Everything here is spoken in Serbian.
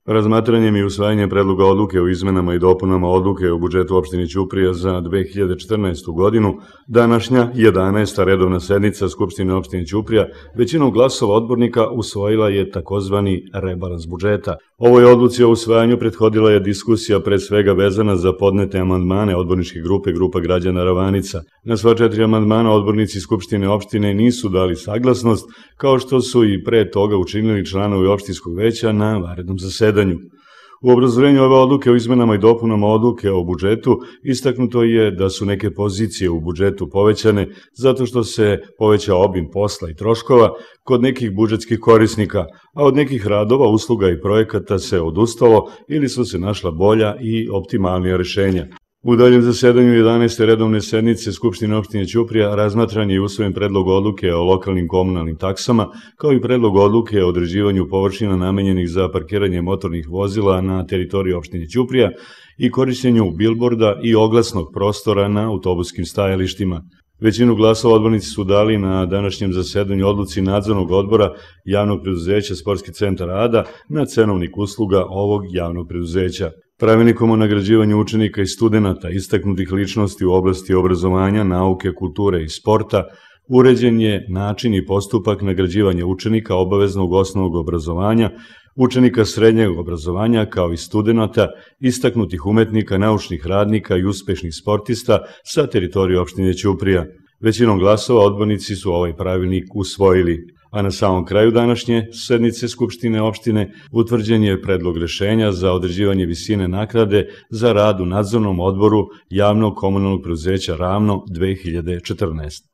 Razmatranjem i usvajanjem predloga odluke o izmenama i dopunama odluke o budžetu opštine Ćuprija za 2014. godinu, današnja 11. redovna sednica Skupštine opštine Ćuprija većinom glasova odbornika usvojila je takozvani rebalans budžeta. Ovoj odluci o usvajanju prethodila je diskusija pred svega vezana za podnete amandmane odborničke grupa građana Ravanica. Na sva 4 amandmana odbornici Skupštine opštine nisu dali saglasnost, kao što su i pre toga učinili članovi opštinskog veća na vanrednom zasedanju. U obrazloženju ove odluke o izmenama i dopunama odluke o budžetu istaknuto je da su neke pozicije u budžetu povećane zato što se povećao obim posla i troškova kod nekih budžetskih korisnika, a od nekih radova, usluga i projekata se odustalo ili su se našla bolja i optimalnija rešenja. U daljem zasedanju 11. redovne sednice Skupštine opštine Ćuprija razmatran je i usvojen predlog odluke o lokalnim komunalnim taksama, kao i predlog odluke o određivanju površina namenjenih za parkiranje motornih vozila na teritoriji opštine Ćuprija i korišćenju bilborda i oglasnog prostora na autobuskim stajalištima. Većinu glasova odbornici su dali na današnjem zasedanju odluci nadzornog odbora javnog preduzeća Sportski centar Ada na cenovnik usluga ovog javnog preduzeća. Pravilnikom o nagrađivanju učenika i studenata istaknutih ličnosti u oblasti obrazovanja, nauke, kulture i sporta uređen je način i postupak nagrađivanja učenika obaveznog osnovnog obrazovanja, učenika srednjeg obrazovanja kao i studenata, istaknutih umetnika, naučnih radnika i uspešnih sportista sa teritorije opštine Ćuprija. Većinom glasova odbornici su ovaj pravilnik usvojili. A na samom kraju današnje sednice Skupštine opštine utvrđen je predlog rešenja za određivanje visine naknade za rad u nadzornom odboru javnog komunalnog preduzeća Ravno 2014.